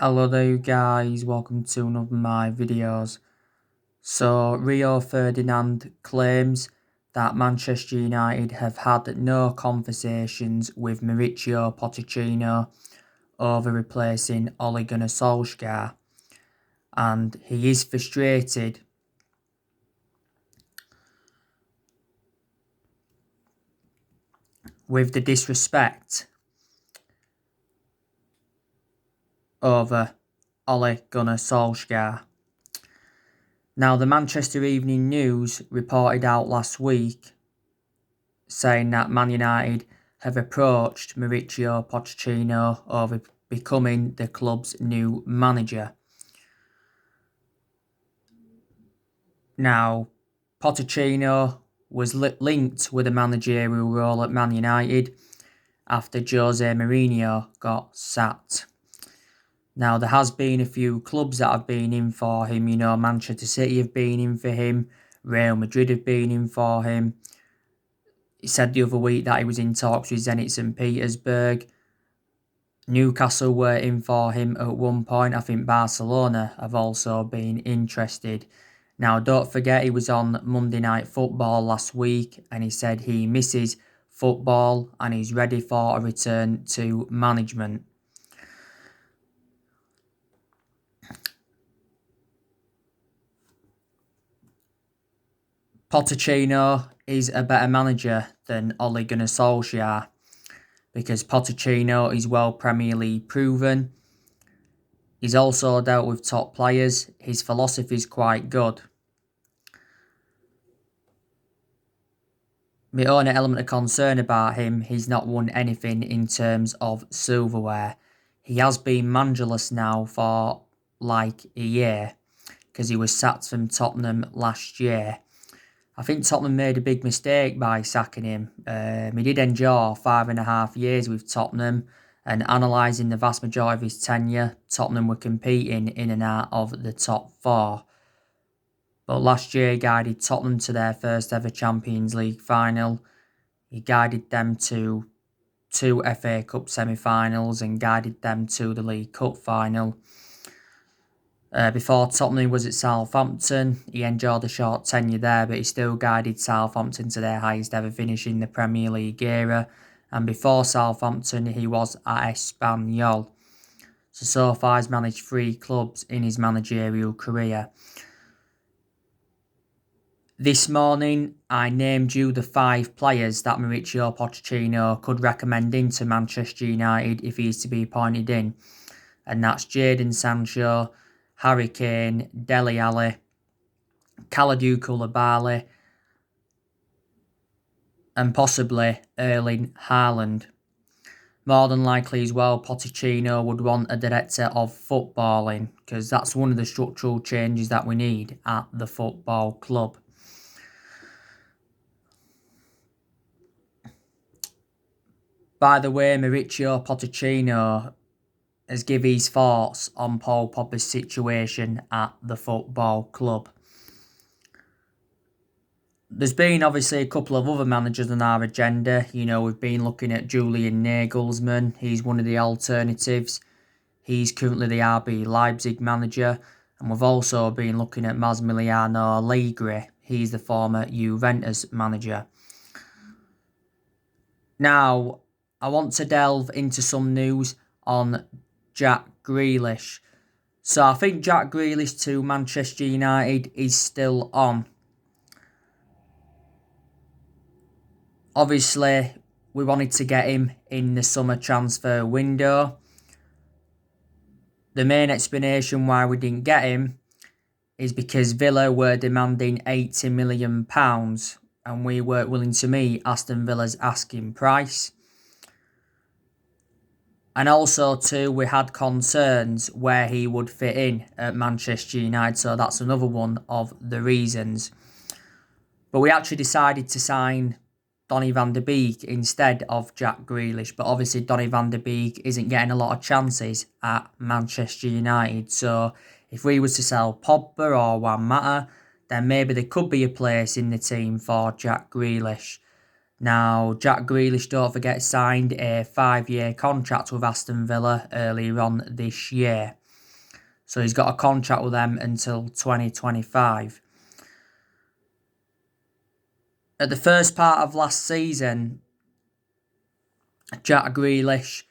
Hello there you guys, welcome to another of my videos. So Rio Ferdinand claims that Manchester United have had no conversations with Mauricio Pochettino over replacing Ole Gunnar Solskjaer, and he is frustrated with the disrespect over Ole Gunnar Solskjaer. Now, the Manchester Evening News reported out last week saying that Man United have approached Mauricio Pochettino over becoming the club's new manager. Now, Pochettino was linked with a managerial role at Man United after Jose Mourinho got sacked. Now, there has been a few clubs that have been in for him. Manchester City have been in for him. Real Madrid have been in for him. He said the other week that he was in talks with Zenit St. Petersburg. Newcastle were in for him at one point. I think Barcelona have also been interested. Now, don't forget, he was on Monday Night Football last week and he said he misses football and he's ready for a return to management. Pochettino is a better manager than Ole Gunnar Solskjaer because Pochettino is well Premier League proven. He's also dealt with top players. His philosophy is quite good. My only element of concern about him, he's not won anything in terms of silverware. He has been managerless now for like a year because he was sacked from Tottenham last year. I think Tottenham made a big mistake by sacking him. He did endure 5.5 years with Tottenham, and analysing the vast majority of his tenure, Tottenham were competing in and out of the top four. But last year he guided Tottenham to their first ever Champions League final. He guided them to 2 FA Cup semi-finals and guided them to the League Cup final. Before Tottenham, he was at Southampton. He enjoyed a short tenure there, but he still guided Southampton to their highest ever finish in the Premier League era. And before Southampton, he was at Espanyol. So far, he's managed 3 clubs in his managerial career. This morning, I named you the 5 players that Mauricio Pochettino could recommend into Manchester United if he is to be appointed in. And that's Jadon Sancho, Harry Kane, Dele Alli, Kalidou Koulibaly, and possibly Erling Haaland. More than likely as well, Pochettino would want a director of footballing because that's one of the structural changes that we need at the football club. By the way, Mauricio Pochettino has given his thoughts on Paul Pogba's situation at the football club. There's been obviously a couple of other managers on our agenda. We've been looking at Julian Nagelsmann. He's one of the alternatives. He's currently the RB Leipzig manager. And we've also been looking at Massimiliano Allegri. He's the former Juventus manager. Now, I want to delve into some news on Jack Grealish. So I think Jack Grealish to Manchester United is still on. Obviously, we wanted to get him in the summer transfer window. The main explanation why we didn't get him is because Villa were demanding £80 million and we weren't willing to meet Aston Villa's asking price. And also, too, we had concerns where he would fit in at Manchester United, so that's another one of the reasons. But we actually decided to sign Donny van de Beek instead of Jack Grealish. But obviously, Donny van de Beek isn't getting a lot of chances at Manchester United. So if we was to sell Pogba or Juan Mata, then maybe there could be a place in the team for Jack Grealish. Now, Jack Grealish, don't forget, signed a 5-year contract with Aston Villa earlier on this year. So he's got a contract with them until 2025. At the first part of last season, Jack Grealish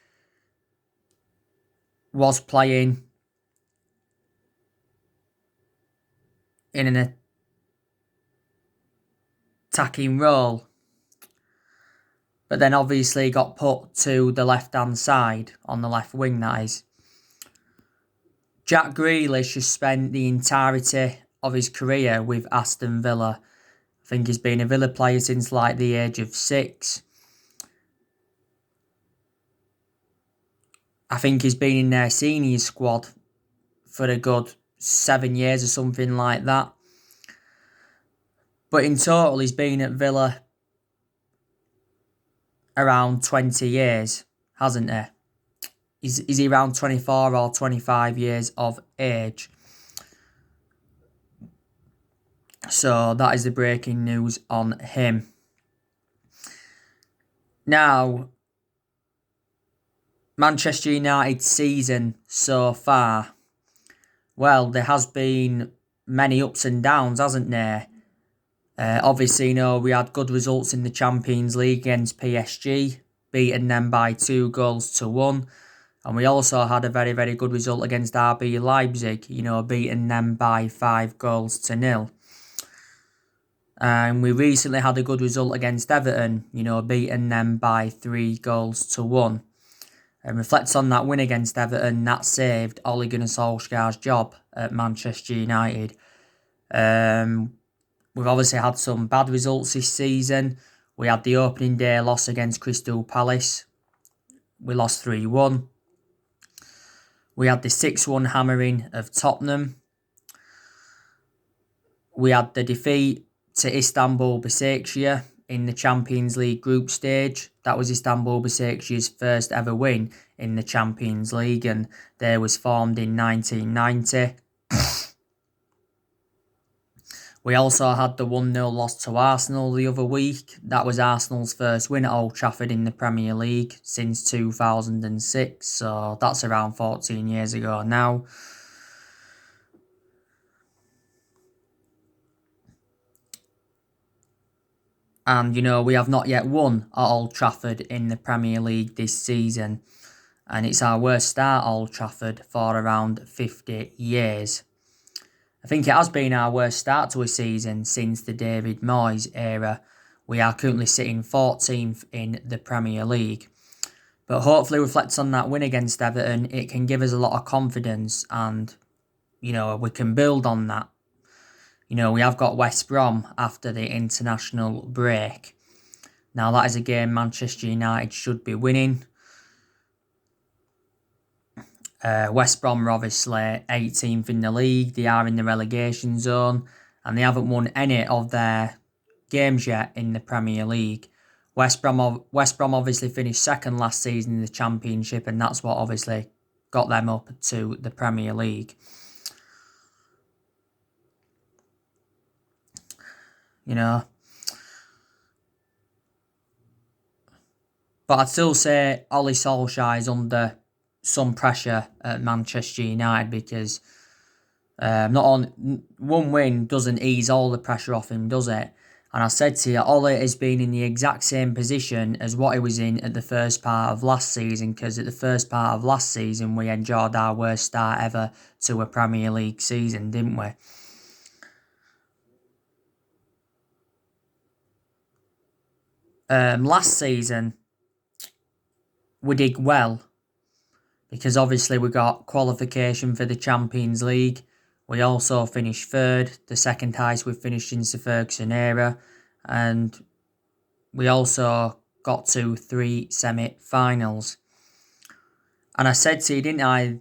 was playing in an attacking role, but then obviously got put to the left-hand side, on the left wing that is. Jack Grealish has spent the entirety of his career with Aston Villa. I think he's been a Villa player since like the age of 6. I think he's been in their senior squad for a good 7 years or something like that. But in total, he's been at Villa around 20 years, hasn't he? Is he around 24 or 25 years of age? So that is the breaking news on him. Now, Manchester United season so far. Well, there has been many ups and downs, hasn't there? Obviously, we had good results in the Champions League against PSG, beating them by 2-1. And we also had a very, very good result against RB Leipzig, beating them by 5-0. And we recently had a good result against Everton, beating them by 3-1. And reflects on that win against Everton, that saved Ole Gunnar Solskjaer's job at Manchester United. We've obviously had some bad results this season. We had the opening day loss against Crystal Palace. We lost 3-1. We had the 6-1 hammering of Tottenham. We had the defeat to Istanbul Başakşehir in the Champions League group stage. That was Istanbul Başakşehir's first ever win in the Champions League, and they was formed in 1990. We also had the 1-0 loss to Arsenal the other week. That was Arsenal's first win at Old Trafford in the Premier League since 2006. So that's around 14 years ago now. And, we have not yet won at Old Trafford in the Premier League this season. And it's our worst start at Old Trafford for around 50 years. I think it has been our worst start to a season since the David Moyes era. We are currently sitting 14th in the Premier League. But hopefully reflects on that win against Everton. It can give us a lot of confidence and, we can build on that. We have got West Brom after the international break. Now that is a game Manchester United should be winning. West Brom are obviously 18th in the league. They are in the relegation zone and they haven't won any of their games yet in the Premier League. West Brom obviously finished second last season in the Championship, and that's what obviously got them up to the Premier League. But I'd still say Ole Solskjaer is under some pressure at Manchester United because not on one win doesn't ease all the pressure off him, does it? And I said to you, Ole has been in the exact same position as what he was in at the first part of last season, because at the first part of last season we enjoyed our worst start ever to a Premier League season, didn't we? Last season we did well because obviously we got qualification for the Champions League. We also finished third, the second highest we've finished since the Ferguson era, and we also got to 3 semi-finals. And I said to you, didn't I,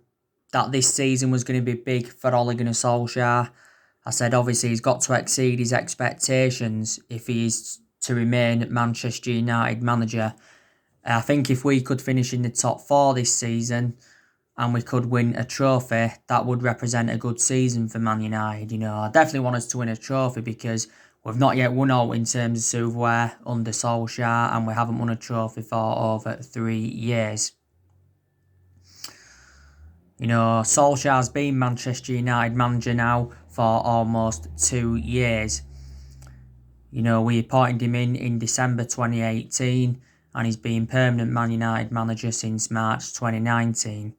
that this season was going to be big for Ole Gunnar Solskjaer. I said obviously he's got to exceed his expectations if he is to remain Manchester United manager. I think if we could finish in the top 4 this season and we could win a trophy, that would represent a good season for Man United. I definitely want us to win a trophy because we've not yet won out in terms of silverware under Solskjaer, and we haven't won a trophy for over 3 years. Solskjaer's been Manchester United manager now for almost 2 years. We appointed him in December 2018, and he's been permanent Man United manager since March 2019.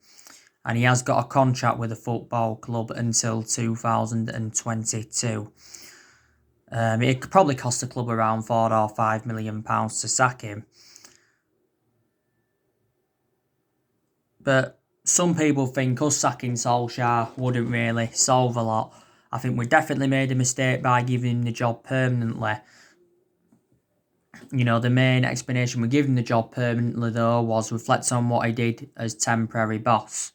And he has got a contract with the football club until 2022. It could probably cost the club around £4 or £5 million to sack him. But some people think us sacking Solskjaer wouldn't really solve a lot. I think we definitely made a mistake by giving him the job permanently. The main explanation we giving him the job permanently, though, was reflect on what he did as temporary boss.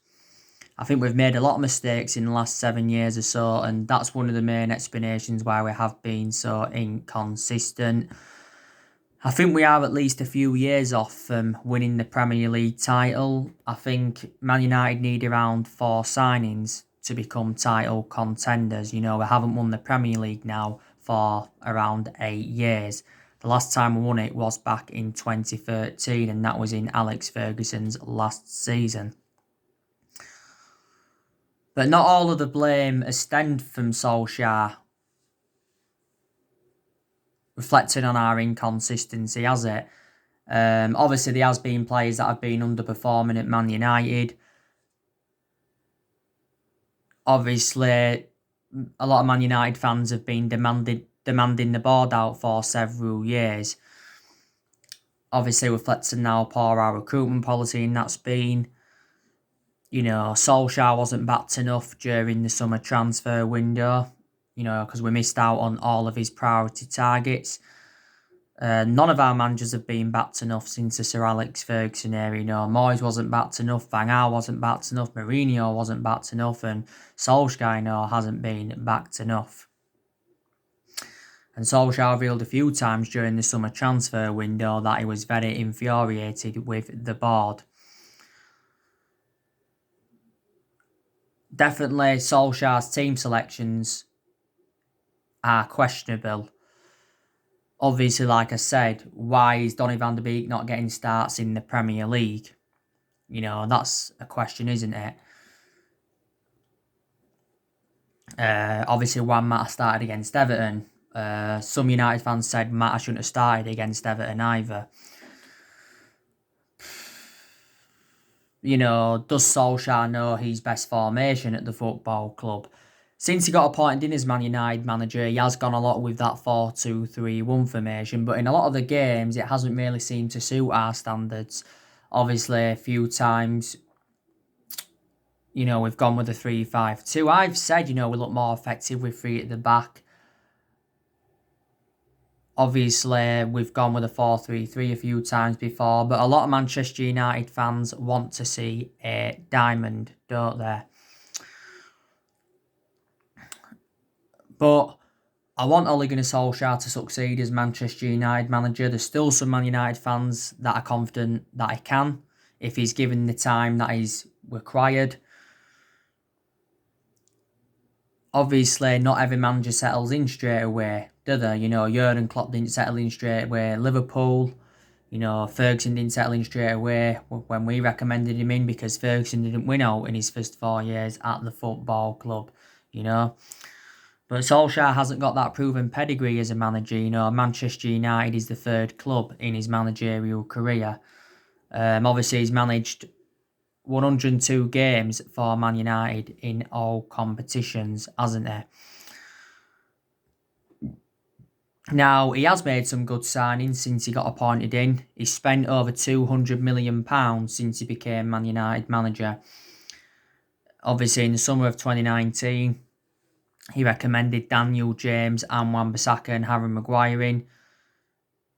I think we've made a lot of mistakes in the last 7 years or so, and that's one of the main explanations why we have been so inconsistent. I think we are at least a few years off from winning the Premier League title. I think Man United need around 4 signings to become title contenders. We haven't won the Premier League now for around 8 years. The last time we won it was back in 2013, and that was in Alex Ferguson's last season. But not all of the blame has stemmed from Solskjaer. Reflecting on our inconsistency, has it? Obviously, there has been players that have been underperforming at Man United. Obviously, a lot of Man United fans have been demanding the board out for several years. Obviously, reflecting now poor our recruitment policy, and that's been, Solskjaer wasn't backed enough during the summer transfer window. Because we missed out on all of his priority targets. None of our managers have been backed enough since the Sir Alex Ferguson era. Moyes wasn't backed enough, Van Gaal wasn't backed enough, Mourinho wasn't backed enough, and Solskjaer hasn't been backed enough. And Solskjaer revealed a few times during the summer transfer window that he was very infuriated with the board. Definitely, Solskjaer's team selections are questionable. Obviously, like I said, why is Donny van der Beek not getting starts in the Premier League? That's a question, isn't it? Obviously, Juan Mata started against Everton. Some United fans said Mata shouldn't have started against Everton either. Does Solskjaer know his best formation at the football club? Since he got appointed in as Man United manager, he has gone a lot with that 4-2-3-1 formation, but in a lot of the games, it hasn't really seemed to suit our standards. Obviously, a few times, we've gone with a 3-5-2. I've said, we look more effective with 3 at the back. Obviously, we've gone with a 4-3-3 a few times before, but a lot of Manchester United fans want to see a diamond, don't they? But I want Ole Gunnar Solskjaer to succeed as Manchester United manager. There's still some Man United fans that are confident that he can, if he's given the time that is required. Obviously, not every manager settles in straight away, do they? Jurgen Klopp didn't settle in straight away. Liverpool, Ferguson didn't settle in straight away when we recommended him in, because Ferguson didn't win out in his first 4 years at the football club, But Solskjaer hasn't got that proven pedigree as a manager. Manchester United is the 3rd club in his managerial career. Obviously, he's managed 102 games for Man United in all competitions, hasn't he? Now, he has made some good signings since he got appointed in. He's spent over £200 million since he became Man United manager. Obviously, in the summer of 2019, he recommended Daniel James and Wan-Bissaka and Harry Maguire in.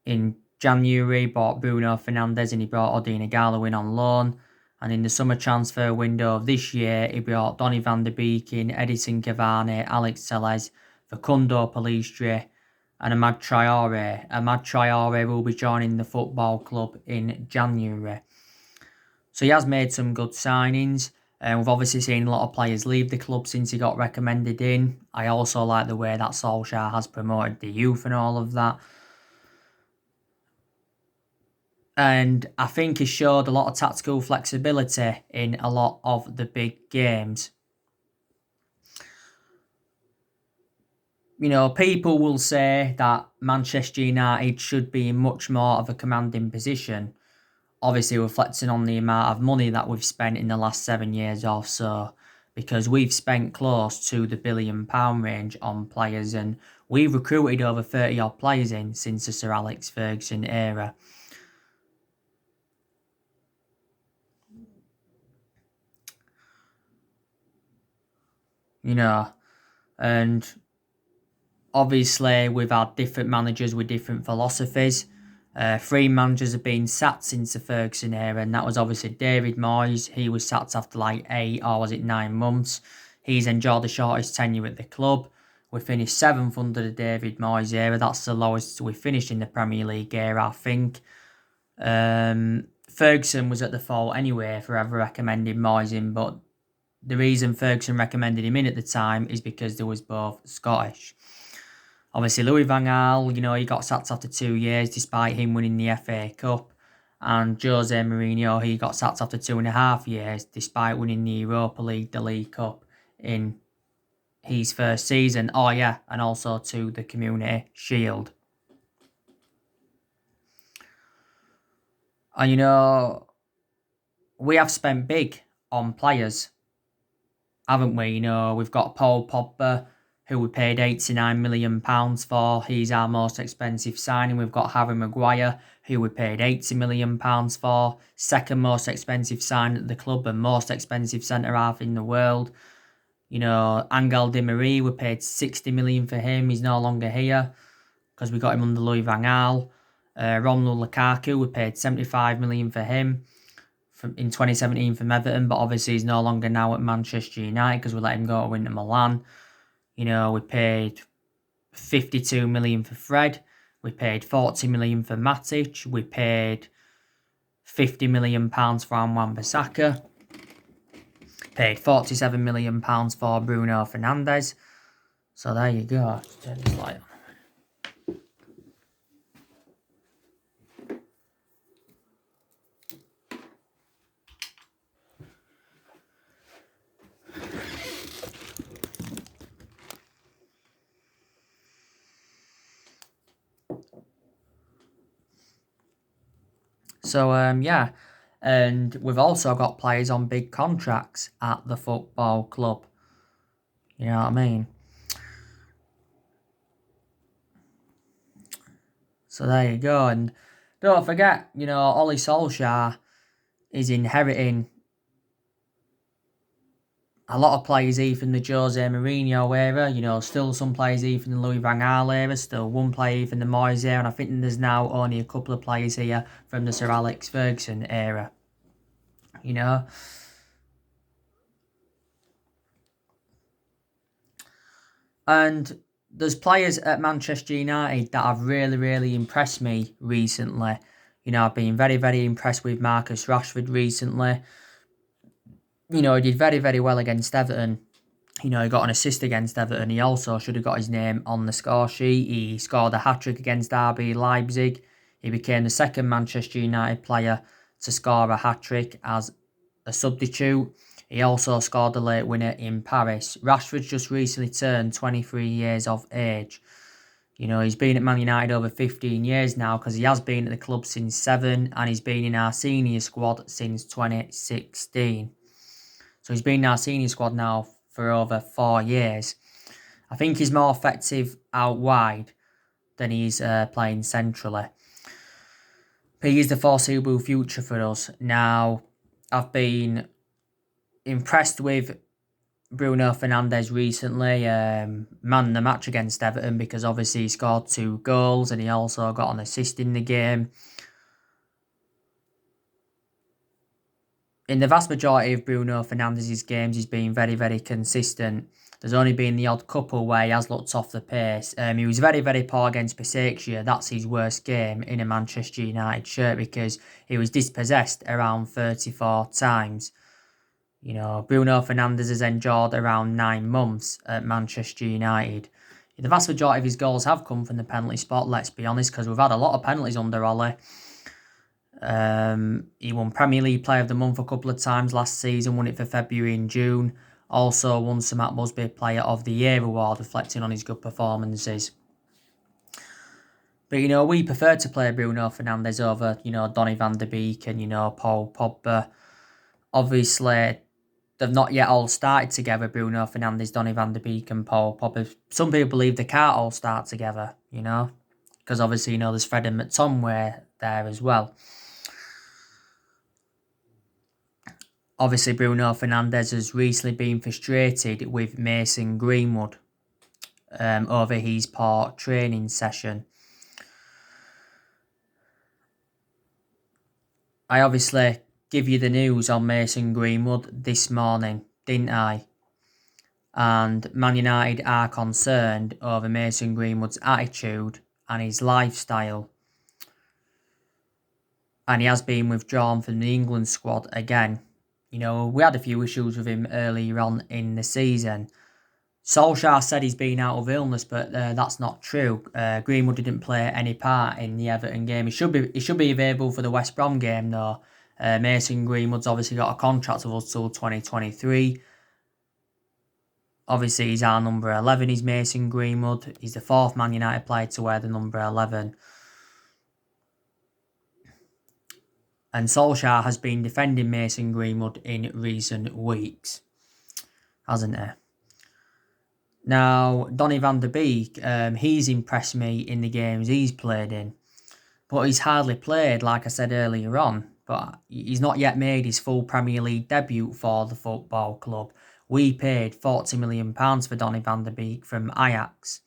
In January, he bought Bruno Fernandes and he brought Odin Igalo in on loan. And in the summer transfer window of this year, he brought Donny van der Beek in, Edison Cavani, Alex Telles, Facundo Pellistri and Amad Traore. Amad Traore will be joining the football club in January. So he has made some good signings. We've obviously seen a lot of players leave the club since he got recommended in. I also like the way that Solskjaer has promoted the youth and all of that. And I think he showed a lot of tactical flexibility in a lot of the big games. People will say that Manchester United should be in much more of a commanding position, obviously reflecting on the amount of money that we've spent in the last 7 years or so, because we've spent close to the £1 billion range on players, and we've recruited over 30 odd players in since the Sir Alex Ferguson era. And obviously we've had different managers with different philosophies. Three managers have been sacked since the Ferguson era, and that was obviously David Moyes. He was sacked after like 8 or was it 9 months. He's enjoyed the shortest tenure at the club. We finished 7th under the David Moyes era. That's the lowest we finished in the Premier League era, I think. Ferguson was at the fault anyway for ever recommending Moyes in, but the reason Ferguson recommended him in at the time is because there was both Scottish. Obviously, Louis van Gaal, he got sacked after 2 years despite him winning the FA Cup. And Jose Mourinho, he got sacked after 2.5 years despite winning the Europa League, the League Cup in his first season. Oh yeah, and also to the Community Shield. And we have spent big on players, haven't we? We've got Paul Pogba, who we paid £89 million for. He's our most expensive signing. We've got Harry Maguire, who we paid £80 million for. Second most expensive sign at the club and most expensive centre-half in the world. Angel Di Maria, we paid £60 million for him. He's no longer here because we got him under Louis van Gaal. Romelu Lukaku, we paid £75 million for him in 2017 from Everton, but obviously he's no longer now at Manchester United because we let him go to Inter Milan. We paid £52 million for Fred. We paid £40 million for Matic. We paid £50 million for Wan-Bissaka. Paid £47 million for Bruno Fernandes. So there you go. Just turn this light on. So, yeah. And we've also got players on big contracts at the football club. You know what I mean? So there you go. And don't forget, Ollie Solskjaer is inheriting a lot of players here from the Jose Mourinho era, still some players here from the Louis van Gaal era, still one player from the Moyes era, and I think there's now only a couple of players here from the Sir Alex Ferguson era. And there's players at Manchester United that have really, really impressed me recently. I've been very, very impressed with Marcus Rashford recently. He did very, very well against Everton. He got an assist against Everton. He also should have got his name on the score sheet. He scored a hat-trick against RB Leipzig. He became the second Manchester United player to score a hat-trick as a substitute. He also scored the late winner in Paris. Rashford's just recently turned 23 years of age. He's been at Man United over 15 years now because he has been at the club since 7 and he's been in our senior squad since 2016. So he's been in our senior squad now for over 4 years. I think he's more effective out wide than he's playing centrally. But he is the foreseeable future for us. Now, I've been impressed with Bruno Fernandes recently. Man the match against Everton because obviously he scored 2 goals and he also got an assist in the game. In the vast majority of Bruno Fernandes' games, he's been very, very consistent. There's only been the odd couple where he has looked off the pace. He was very, very poor against Pochettinho. That's his worst game in a Manchester United shirt because he was dispossessed around 34 times. Bruno Fernandes has endured around 9 months at Manchester United. The vast majority of his goals have come from the penalty spot, let's be honest, because we've had a lot of penalties under Ollie. He won Premier League Player of the Month a couple of times last season, won it for February and June. Also won some Matt Busby Player of the Year award, reflecting on his good performances. But, we prefer to play Bruno Fernandes over, Donny van de Beek and, Paul Pogba. Obviously, they've not yet all started together, Bruno Fernandes, Donny van de Beek and Paul Pogba. Some people believe they can't all start together, because obviously, there's Fred and McTominay there as well. Obviously, Bruno Fernandes has recently been frustrated with Mason Greenwood over his poor training session. I obviously give you the news on Mason Greenwood this morning, didn't I? And Man United are concerned over Mason Greenwood's attitude and his lifestyle. And he has been withdrawn from the England squad again. We had a few issues with him earlier on in the season. Solskjaer said he's been out of illness, but that's not true. Greenwood didn't play any part in the Everton game. He should be available for the West Brom game though. Mason Greenwood's obviously got a contract with us till 2023. Obviously, he's our number 11. He's Mason Greenwood. He's the fourth Man United player to wear the number 11. And Solskjaer has been defending Mason Greenwood in recent weeks, hasn't he? Now, Donny van de Beek, he's impressed me in the games he's played in. But he's hardly played, like I said earlier on. But he's not yet made his full Premier League debut for the football club. We paid £40 million for Donny van de Beek from Ajax.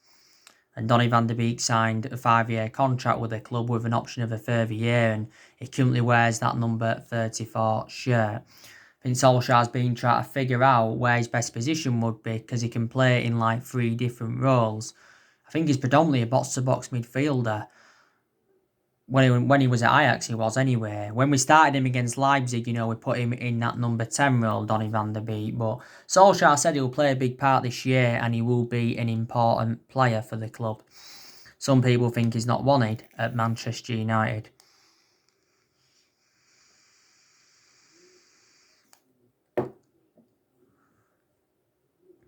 And Donny van de Beek signed a 5-year contract with the club with an option of a further year, and he currently wears that number 34 shirt. I think Solskjaer's been trying to figure out where his best position would be, because he can play in like 3 different roles. I think he's predominantly a box-to-box midfielder. When he was at Ajax, he was anyway. When we started him against Leipzig, we put him in that number 10 role, Donny van de Beek. But Solskjaer said he'll play a big part this year and he will be an important player for the club. Some people think he's not wanted at Manchester United.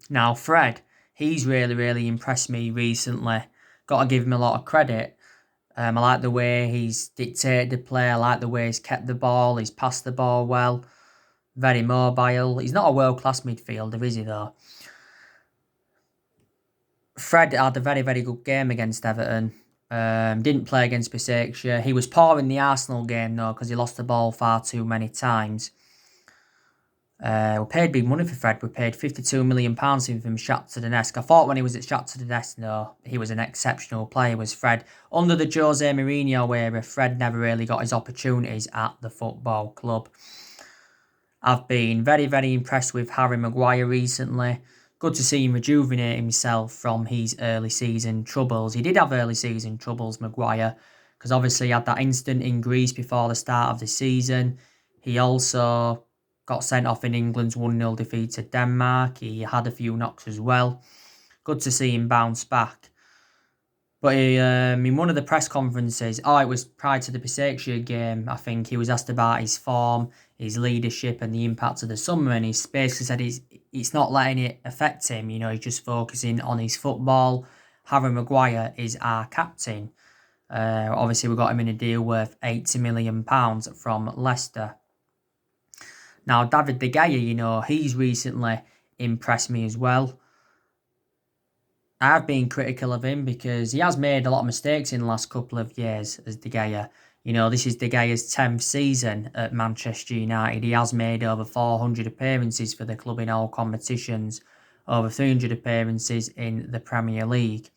Now, Fred, he's really, really impressed me recently. Got to give him a lot of credit. I like the way he's dictated the play. I like the way he's kept the ball. He's passed the ball well. Very mobile. He's not a world-class midfielder, is he, though? Fred had a very, very good game against Everton. Didn't play against Pochettinho. He was poor in the Arsenal game, though, because he lost the ball far too many times. We paid big money for Fred. We paid £52 million for him from Shakhtar Donetsk. I thought when he was at Shakhtar Donetsk, no, he was an exceptional player, was Fred. Under the Jose Mourinho era, Fred never really got his opportunities at the football club. I've been very, very impressed with Harry Maguire recently. Good to see him rejuvenate himself from his early season troubles. He did have early season troubles, Maguire, because obviously he had that incident in Greece before the start of the season. He also got sent off in England's 1-0 defeat to Denmark. He had a few knocks as well. Good to see him bounce back. But in one of the press conferences, it was prior to the Pochettinho game, I think, he was asked about his form, his leadership and the impact of the summer, and he basically said he's not letting it affect him. He's just focusing on his football. Harry Maguire is our captain. Obviously, we got him in a deal worth £80 million from Leicester. Now, David De Gea, he's recently impressed me as well. I've been critical of him because he has made a lot of mistakes in the last couple of years as De Gea. This is De Gea's 10th season at Manchester United. He has made over 400 appearances for the club in all competitions, over 300 appearances in the Premier League.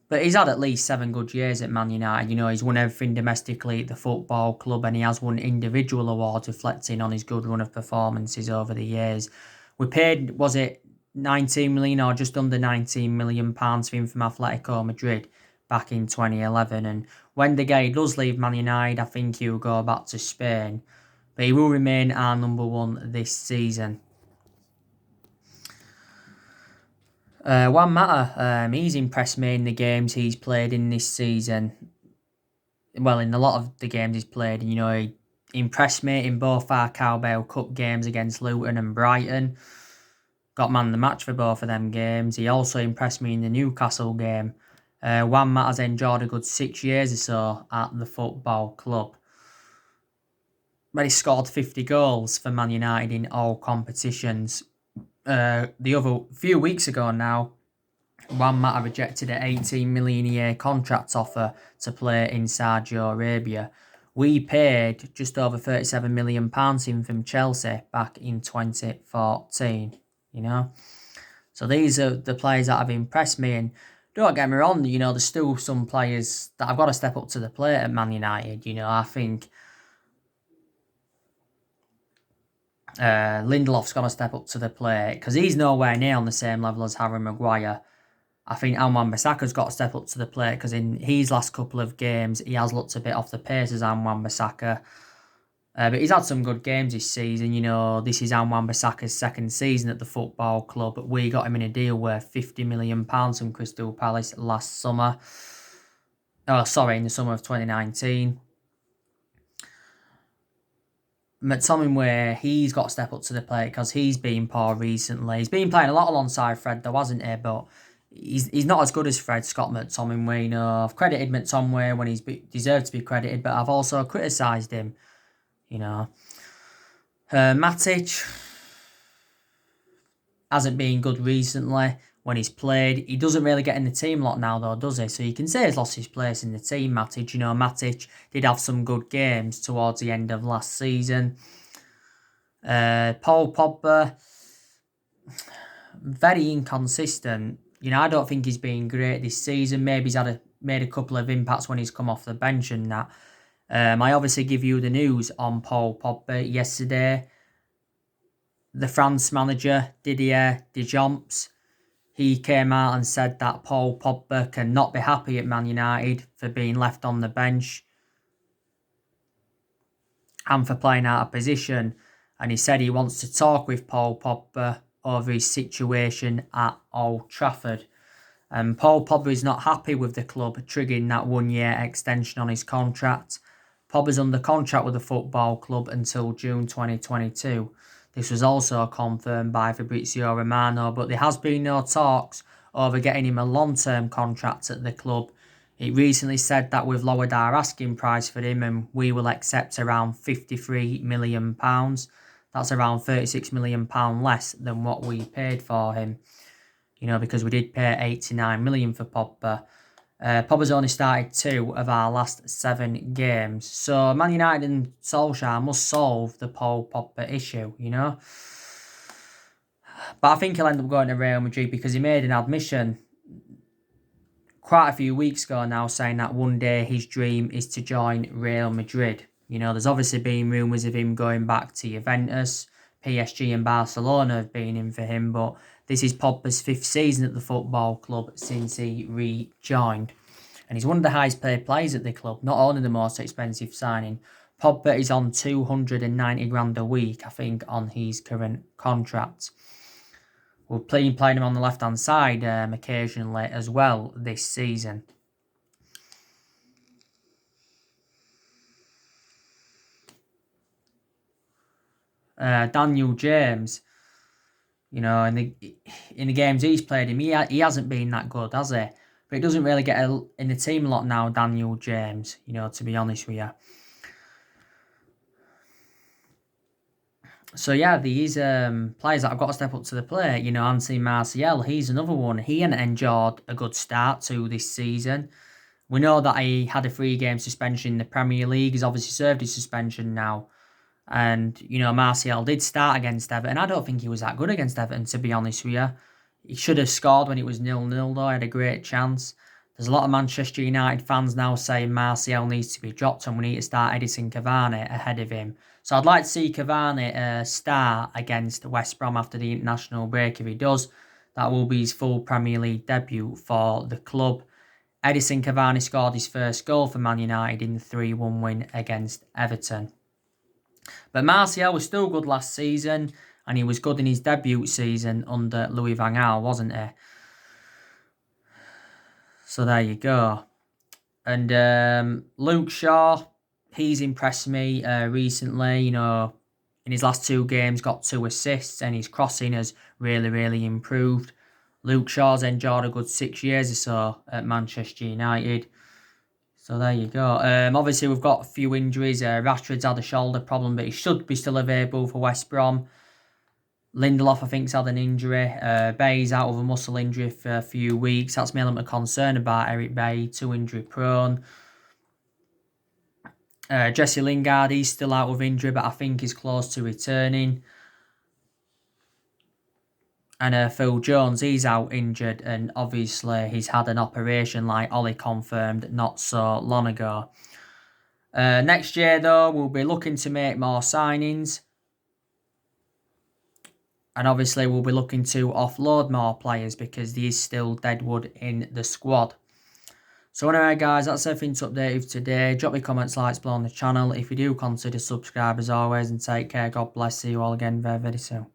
But he's had at least 7 good years at Man United. He's won everything domestically at the football club, and he has won individual awards reflecting on his good run of performances over the years. We paid, was it 19 million or just under 19 million pounds for him from Atletico Madrid back in 2011. And when De Gea does leave Man United, I think he'll go back to Spain. But he will remain our number 1 this season. Juan Mata, he's impressed me in the games he's played in this season. well, in a lot of the games he's played, he impressed me in both our Carabao Cup games against Luton and Brighton. Got man of the match for both of them games. He also impressed me in the Newcastle game. One Matt has enjoyed a good 6 years or so at the football club. But he scored 50 goals for Man United in all competitions. The other few weeks ago now, Juan Mata rejected an 18 million a year contract offer to play in Saudi Arabia. We paid just over £37 million in from Chelsea back in 2014, So these are the players that have impressed me, and don't get me wrong, there's still some players that have got to step up to the plate at Man United. I think Lindelof's got to step up to the plate because he's nowhere near on the same level as Harry Maguire. I think Wan-Bissaka's got to step up to the plate because in his last couple of games, he has looked a bit off the pace as Wan-Bissaka. But he's had some good games this season. This is Wan-Bissaka's second season at the football club. We got him in a deal worth £50 million from Crystal Palace last summer. Oh, sorry, in the summer of 2019. McTominay, he's got to step up to the plate because he's been poor recently. He's been playing a lot alongside Fred, though, hasn't he? But he's not as good as Fred, Scott McTominay. I've credited McTominay when he's deserved to be credited, but I've also criticised him. Matic hasn't been good recently when he's played. He doesn't really get in the team a lot now, though, does he? So you can say he's lost his place in the team, Matic. Matic did have some good games towards the end of last season. Paul Pogba, very inconsistent. I don't think he's been great this season. Maybe he's made a couple of impacts when he's come off the bench and that. I obviously give you the news on Paul Pogba yesterday. The France manager, Didier Deschamps, he came out and said that Paul Pogba cannot be happy at Man United for being left on the bench and for playing out of position. And he said he wants to talk with Paul Pogba over his situation at Old Trafford. And Paul Pogba is not happy with the club triggering that 1 year extension on his contract. Pogba's under contract with the football club until June 2022. This was also confirmed by Fabrizio Romano, but there has been no talks over getting him a long-term contract at the club. It recently said that we've lowered our asking price for him and we will accept around £53 million. That's around £36 million less than what we paid for him. Because we did pay £89 million for Pogba. Pogba's only started 2 of our last 7 games. So Man United and Solskjaer must solve the Paul Pogba issue, But I think he'll end up going to Real Madrid because he made an admission quite a few weeks ago now saying that one day his dream is to join Real Madrid. There's obviously been rumours of him going back to Juventus. PSG and Barcelona have been in for him, but this is Pogba's 5th season at the football club since he rejoined. And he's one of the highest paid players at the club, not only the most expensive signing. Pogba is on 290 grand a week, I think, on his current contract. We're playing him on the left-hand side occasionally as well this season. Daniel James, in the games he's played him, he hasn't been that good, has he? But he doesn't really get in the team a lot now, Daniel James, to be honest with you. So yeah, these players that have got to step up to the plate, Anthony Martial, he's another one. He hasn't enjoyed a good start to this season. We know that he had a 3-game suspension in the Premier League. He's obviously served his suspension now. And, Martial did start against Everton. I don't think he was that good against Everton, to be honest with you. He should have scored when it was 0-0, though. He had a great chance. There's a lot of Manchester United fans now saying Martial needs to be dropped and we need to start Edison Cavani ahead of him. So I'd like to see Cavani start against West Brom after the international break. If he does, that will be his full Premier League debut for the club. Edison Cavani scored his first goal for Man United in the 3-1 win against Everton. But Martial was still good last season, and he was good in his debut season under Louis van Gaal, wasn't he? So there you go. And Luke Shaw, he's impressed me recently. You know, in his last 2 games, got 2 assists, and his crossing has really, really improved. Luke Shaw's enjoyed a good 6 years or so at Manchester United. So there you go. Obviously, we've got a few injuries. Rashford's had a shoulder problem, but he should be still available for West Brom. Lindelof, I think, has had an injury. Bay's out with a muscle injury for a few weeks. That's my element of concern about Eric Bay, too injury prone. Jesse Lingard, he's still out with injury, but I think he's close to returning. And Phil Jones, he's out injured, and obviously he's had an operation like Ollie confirmed not so long ago. Next year, though, we'll be looking to make more signings. And obviously we'll be looking to offload more players because there is still deadwood in the squad. So anyway, guys, that's everything to update you today. Drop me comments, likes below on the channel. If you do, consider subscribe as always, and take care. God bless. See you all again very, very soon.